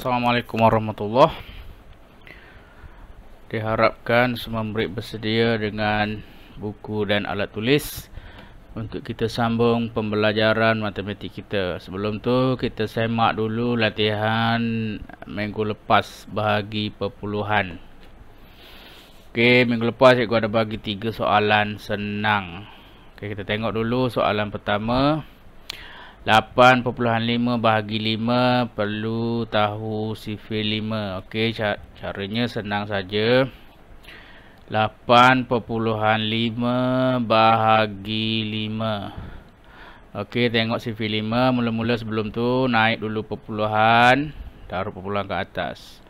Assalamualaikum warahmatullahi. Diharapkan semua murid bersedia dengan buku dan alat tulis untuk kita sambung pembelajaran matematik kita. Sebelum tu kita semak dulu latihan minggu lepas bahagi perpuluhan. Okey, minggu lepas cikgu ada bagi 3 soalan senang. Okey, kita tengok dulu soalan pertama. 8.5 bahagi 5 perlu tahu sifir 5. Okey, caranya senang saja. 8.5 bahagi 5. Okey, tengok sifir 5. Mula-mula sebelum tu naik dulu perpuluhan, taruh perpuluhan ke atas.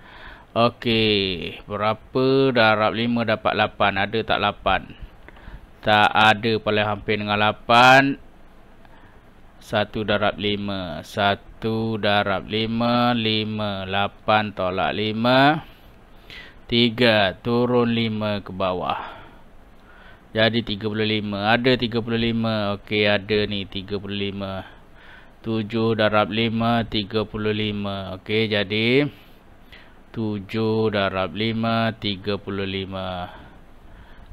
Okey, berapa darab 5 dapat 8? Ada tak 8? Tak ada, paling hampir dengan 8. 1 darab 5, 1 darab 5, 5, 8 tolak 5, 3, turun 5 ke bawah. Jadi 35, ada 35, okey ada ni 35. 7 darab 5, 35, okey jadi 7 darab 5, 35.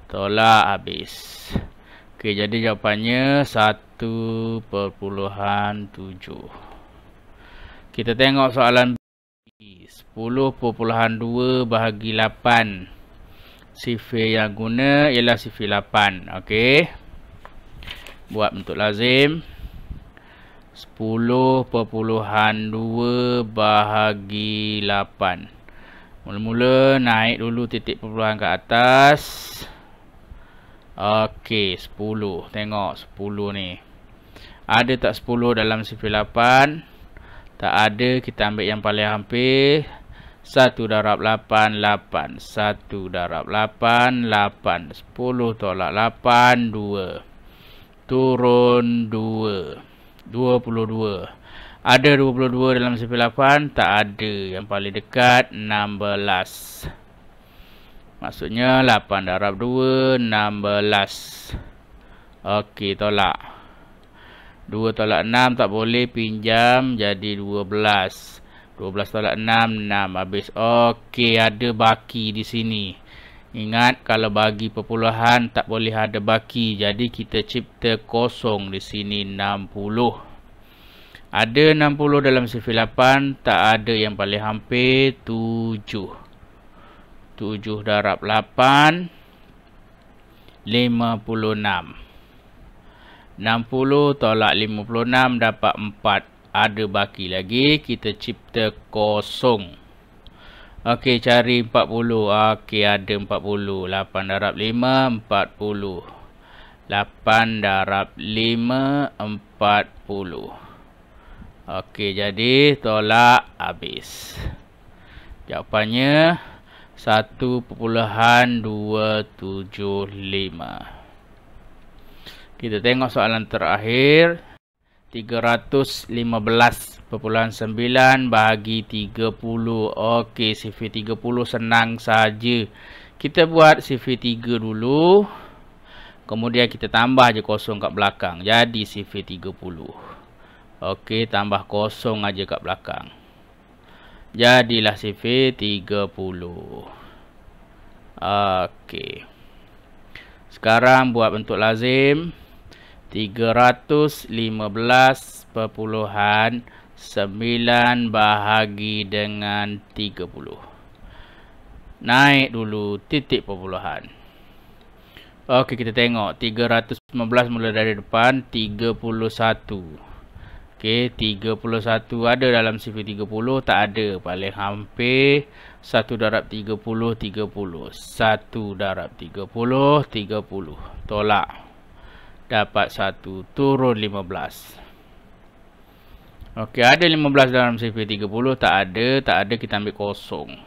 Tolak habis. Okey, jadi jawapannya 1.7. Kita tengok soalan B. 10.2 bahagi 8. Sifir yang guna ialah sifir 8. Okey. Buat bentuk lazim. 10.2 bahagi 8. Mula-mula naik dulu titik perpuluhan ke atas. Okey, 10. Tengok 10 ni. Ada tak 10 dalam sifir 8? Tak ada, kita ambil yang paling hampir. 1 darab 8, 8. 1 darab 8, 8. 10 tolak 8, 2. Turun 2. 22. Ada 22 dalam sifir 8? Tak ada. Yang paling dekat 16. Maksudnya 8 darab 2, 16. Okey, tolak. 2 tolak 6 tak boleh, pinjam jadi 12. 12 tolak 6, 6. Habis. Okey, ada baki di sini. Ingat, kalau bagi perpuluhan tak boleh ada baki. Jadi kita cipta kosong di sini 60. Ada 60 dalam sifir 8, tak ada, yang paling hampir 7. 7 darab 8, 56. 60 tolak 56 dapat 4. Ada baki lagi, kita cipta kosong. Okey, cari 40. Okey, ada 40. 8 darab 5, 40. 8 darab 5, 40. Okey, jadi tolak habis. Jawapannya 1.275. Kita tengok soalan terakhir. 315.9 bahagi 30. Okey, sifir 30 senang saja. Kita buat sifir 3 dulu. Kemudian kita tambah je kosong kat belakang. Jadi sifir 30. Okey, tambah kosong aja kat belakang. Jadilah sifir 30. Okey. Sekarang buat bentuk lazim. 315.9 bahagi dengan 30. Naik dulu titik perpuluhan. Okey, kita tengok. 315 mula dari depan. 31. Okey, 31 ada dalam sifir 30? Tak ada. Paling hampir 1 darab 30, 30. 1 darab 30, 30. Tolak. Dapat 1. Turun 15. Okey, ada 15 dalam sifir 30? Tak ada. Tak ada, kita ambil kosong.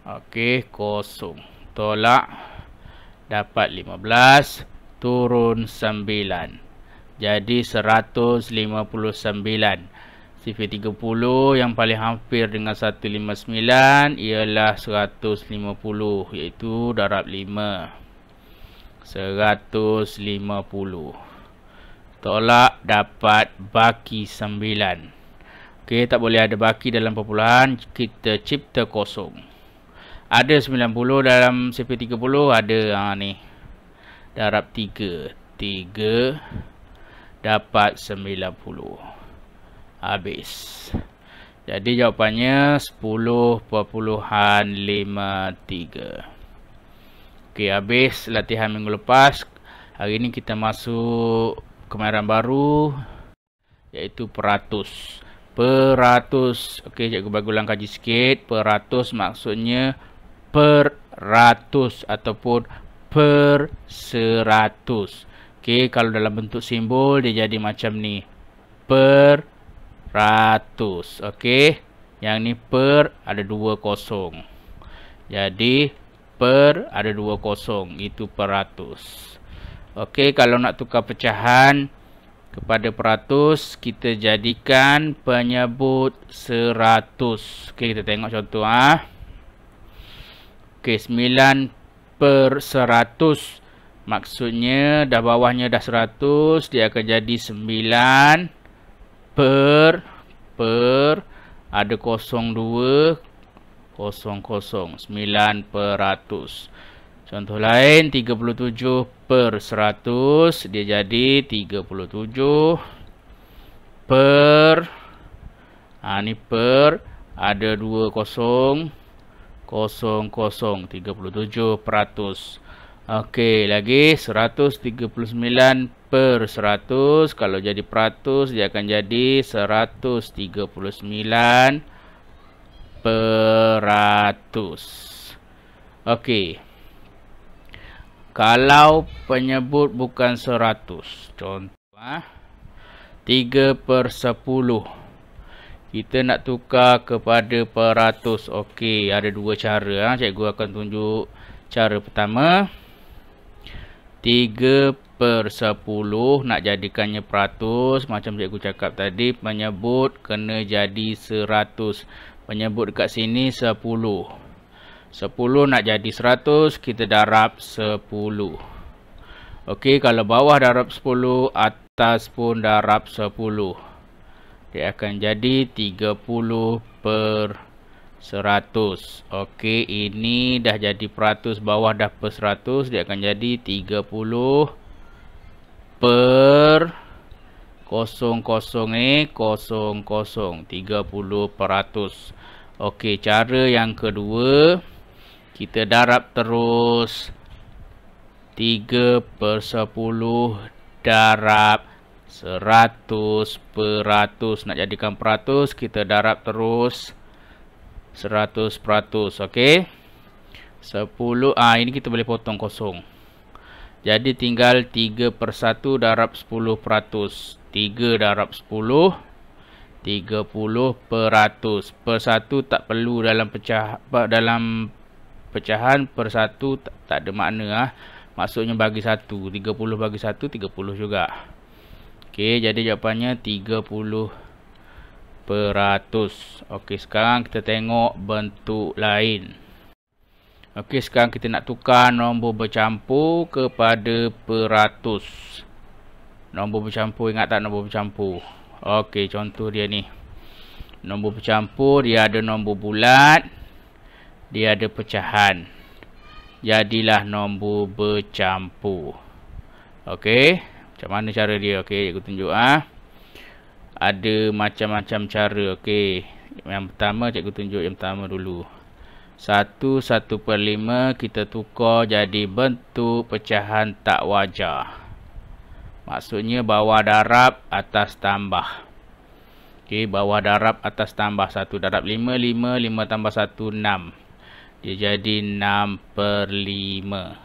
Okey, kosong. Tolak. Dapat 15. Turun 9. Jadi 159. Sifir 30 yang paling hampir dengan 159 ialah 150, iaitu darab 5. 150. Tolak, dapat baki 9. Okey, tak boleh ada baki dalam perpuluhan, kita cipta kosong. Ada 90 dalam CP30, ada ni. Darab 3. 3 dapat 90. Habis. Jadi jawapannya 10.53. Okey, habis latihan minggu lepas. Hari ini kita masuk kemahiran baru, iaitu peratus. Peratus. Okey, cikgu bagi ulang kaji sikit. Peratus maksudnya per ratus ataupun per 100. Okey, kalau dalam bentuk simbol dia jadi macam ni. Per ratus. Okey, yang ni per ada 2 kosong. Jadi per ada 2 kosong, itu peratus. Okey, kalau nak tukar pecahan kepada peratus, kita jadikan penyebut 100. Okey, kita tengok contoh Okey, 9 per 100. Maksudnya dah bawahnya dah 100, dia akan jadi 9 per ada 02 00, 9 per 100. Contoh lain, 37 per 100, dia jadi 37 per ni per ada 2 kosong 00, 37 per 100. Okey, lagi 139 per 100. Kalau jadi peratus, dia akan jadi 139 peratus. Okey, kalau penyebut bukan 100, contoh 3 per 10, kita nak tukar kepada peratus. Okey, ada 2 cara. Cikgu akan tunjuk cara pertama. 3 per 10 nak jadikannya peratus. Macam cikgu cakap tadi, penyebut kena jadi 100. Penyebut dekat sini 10. 10 nak jadi 100, kita darab 10. Okey, kalau bawah darab 10, atas pun darab 10. Dia akan jadi 30 per 100. Okey, ini dah jadi peratus, bawah dah per 100, dia akan jadi 30 per 00 30 peratus. Okey, cara yang kedua, kita darab terus 3 per 10 darab 100 peratus. Nak jadikan peratus, kita darab terus 100 peratus. Okey, 10. Ini kita boleh potong kosong. Jadi tinggal 3 per 1 darab 10 peratus. 3 darab 10, 30 peratus. Per 1 tak perlu dalam pecahan. Per 1 tak ada makna. Maksudnya bagi 1. 30 bagi 1, 30 juga. Okey, jadi jawapannya 30 peratus. Okey, sekarang kita tengok bentuk lain. Okey, sekarang kita nak tukar nombor bercampur kepada peratus. Nombor bercampur, ingat tak nombor bercampur? Okey, contoh dia ni. Nombor bercampur, dia ada nombor bulat, dia ada pecahan. Jadilah nombor bercampur. Okey, macam mana cara dia? Okey, aku tunjuk ada macam-macam cara. Okey, yang pertama cikgu tunjuk yang pertama dulu. 1/1/5 kita tukar jadi bentuk pecahan tak wajar. Maksudnya bawah darab, atas tambah. Okey, bawah darab, atas tambah. 1 darab 5, 5. 5 tambah 1, 6. Dia jadi 6/5.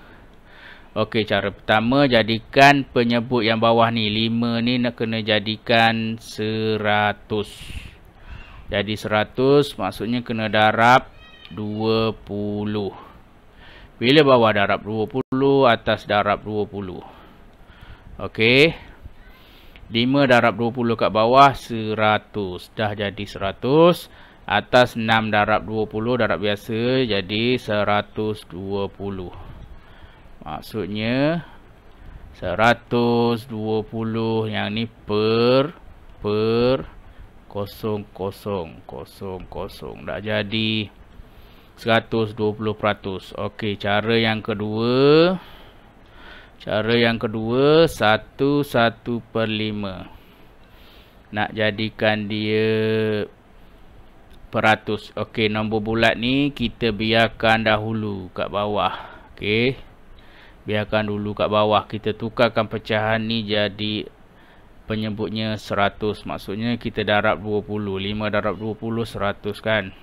Okey, cara pertama, jadikan penyebut yang bawah ni. 5 ni nak kena jadikan 100. Jadi 100 maksudnya kena darab 20. Bila bawah darab 20, atas darab 20. Okey, 5 darab 20 kat bawah 100. Dah jadi 100. Atas 6 darab 20 darab biasa, jadi 120. Maksudnya 120 yang ni per kosong, kosong, kosong, kosong. Tak jadi 120%. Okey, cara yang kedua. Cara yang kedua, 1/1/5. Nak jadikan dia peratus. Okey, nombor bulat ni kita biarkan dahulu kat bawah. Okey. Biarkan dulu kat bawah. Kita tukarkan pecahan ni jadi penyebutnya 100. Maksudnya kita darab 20. 5 darab 20, 100 kan.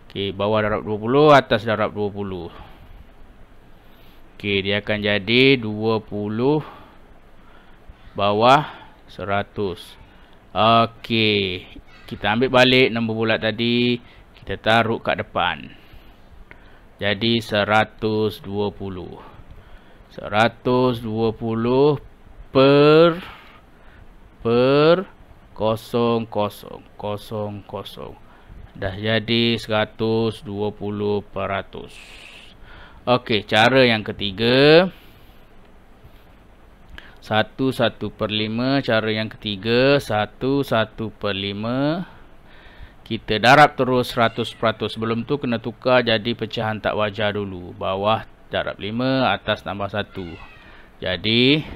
Okey, bawah darab 20, atas darab 20. Okey, dia akan jadi 20 bawah 100. Okey, kita ambil balik nombor bulat tadi, kita taruh kat depan. Jadi 120. 120 per 0,00. Dah jadi 120%. Okey, cara yang ketiga. 1/1/5. Cara yang ketiga, 1/1/5. Kita darab terus 100%. Sebelum tu kena tukar jadi pecahan tak wajar dulu. Bawah darab 5, atas tambah 1. Jadi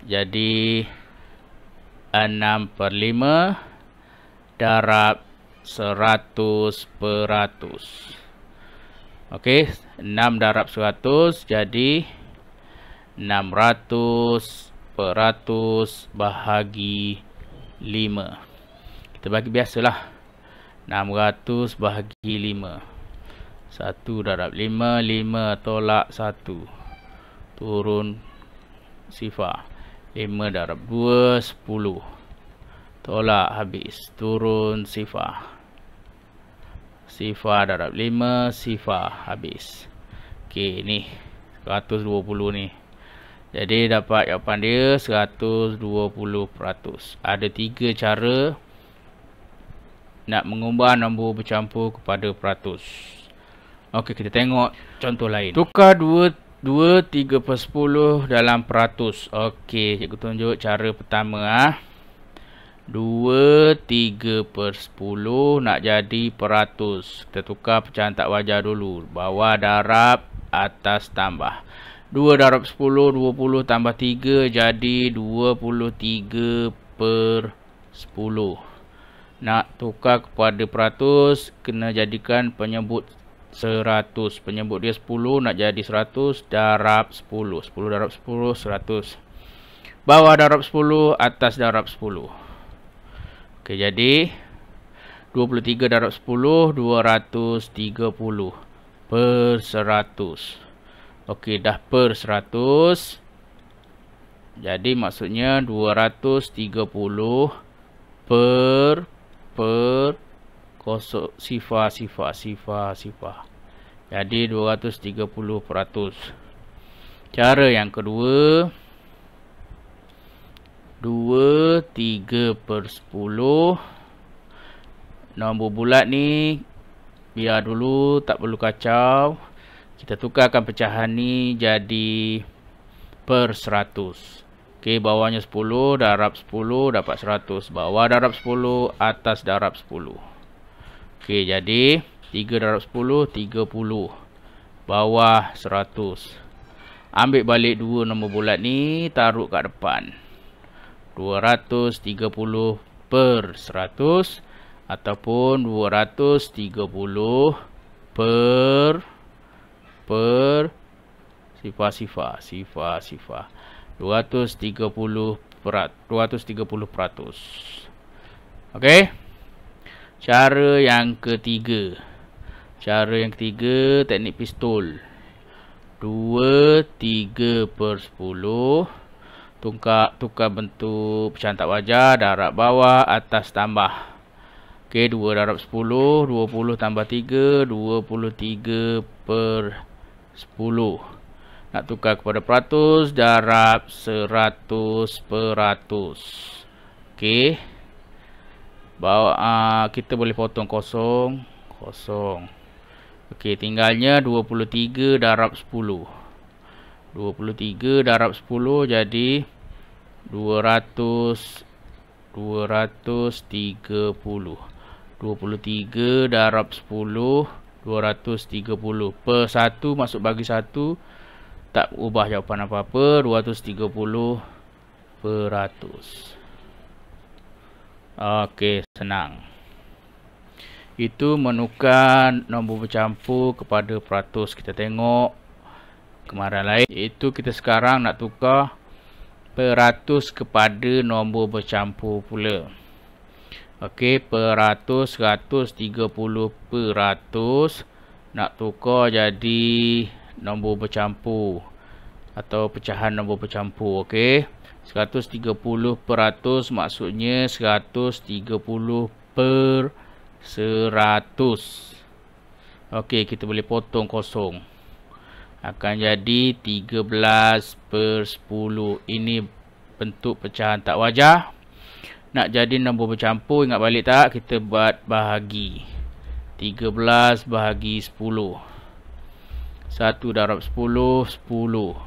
6/5 darab 100%. Okey, 6 darab 100 jadi 600% bahagi 5. Kita bagi biasalah. 600 bahagi 5. 1 darab 5, 5 tolak 1. Turun sifar. 5 darab 2, 10. Tolak habis. Turun sifar. Sifar darab 5, sifar habis. Okey, ni 120 ni. Jadi dapat jawapan dia 120%. Ada 3 cara nak mengubah nombor bercampur kepada peratus. Okey, kita tengok contoh lain. Tukar 3/10 dalam peratus. Okey, cikgu tunjuk cara pertama. 3/10 nak jadi peratus. Kita tukar pecahan tak wajar dulu. Bawah darab, atas tambah. 2 darab 10, 20 tambah 3 jadi 23/10. Nak tukar kepada peratus, kena jadikan penyebut 100. Penyebut dia 10, nak jadi 100, darab 10. 10 darab 10, 100. Bawah darab 10, atas darab 10. Okey, jadi 23 darab 10, 230 per 100. Okey, dah per 100. Jadi maksudnya 230 per kosong sifar. Jadi 230%. Cara yang kedua, 3/10. Nombor bulat ni biar dulu, tak perlu kacau. Kita tukarkan pecahan ni jadi per 100. Okey, bawahnya 10, darab 10 dapat 100. Bawah darab 10, atas darab 10. Okey, jadi 3 darab 10, 30. Bawah 100. Ambil balik 2 nombor bulat ni, taruh kat depan. 230 per 100 ataupun 230 per sifar. 230%. Okey. Cara yang ketiga. Teknik pistol. 3/10. Tukar bentuk pecahan tak wajar, darab bawah, atas tambah. Okey, 2 darab 10, 20 tambah 3, 23/10. Nak tukar kepada peratus, darab 100%. Okey. Kita boleh potong kosong. Okey, tinggalnya 23 darab 10. 23 darab 10 jadi 220 230. 23 darab 10, 230. Per 1 masuk bagi 1, tak ubah jawapan apa-apa, 230 per 100. Okey, senang. Itu menukar nombor bercampur kepada peratus. Kita tengok kemarin lain. Itu kita sekarang nak tukar peratus kepada nombor bercampur pula. Okey, peratus, 130 peratus. Nak tukar jadi nombor bercampur atau pecahan nombor bercampur. Okey, 130 peratus maksudnya 130 per 100. Okey, kita boleh potong kosong. Akan jadi 13 per 10. Ini bentuk pecahan tak wajar. Nak jadi nombor bercampur, ingat balik tak? Kita buat bahagi. 13 bahagi 10. 1 darab 10, 10.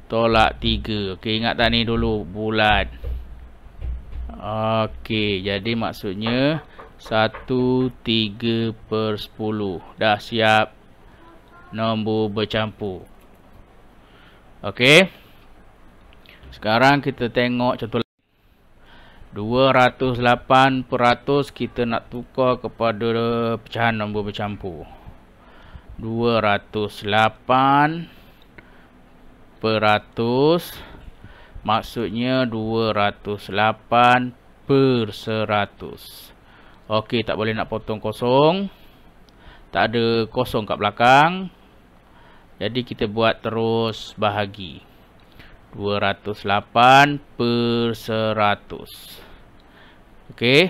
Tolak 3. Okey, ingat tak ni dulu? Bulat. Okey, jadi maksudnya 1/3 per 10. Dah siap nombor bercampur. Okey. Sekarang kita tengok contoh 208 peratus kita nak tukar kepada pecahan nombor bercampur. 208 peratus maksudnya 208 per 100. Okey, tak boleh nak potong kosong. Tak ada kosong kat belakang. Jadi kita buat terus bahagi. 208 per 100. Okey.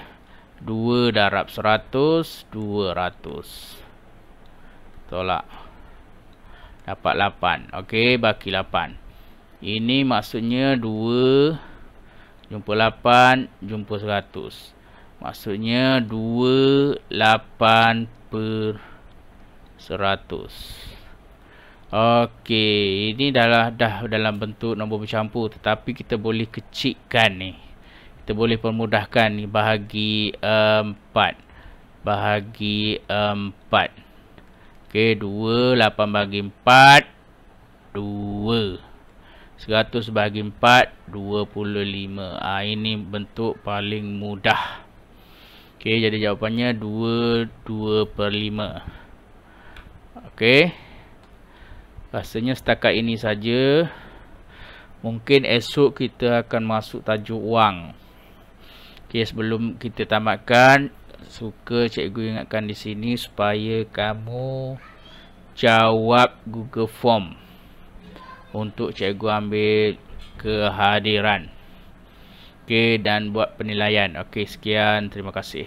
2 darab 100, 200. Tolak. Dapat 8. Okey, baki 8. Ini maksudnya 2 jumpa 8 jumpa 100. Maksudnya 28 per 100. Okey, ini dah dalam bentuk nombor bercampur, tetapi kita boleh kecilkan ni. Kita boleh permudahkan ni, bahagi 4. Bahagi 4. Okey, 2, 8 bagi 4, 2. 100 bagi 4, 25. Ini bentuk paling mudah. Okey, jadi jawapannya 2 per 5. Okey. Rasanya setakat ini saja. Mungkin esok kita akan masuk tajuk wang. Okey, sebelum kita tamatkan, suka cikgu ingatkan di sini supaya kamu jawab Google Form untuk cikgu ambil kehadiran. Okey, dan buat penilaian. Okey, sekian. Terima kasih.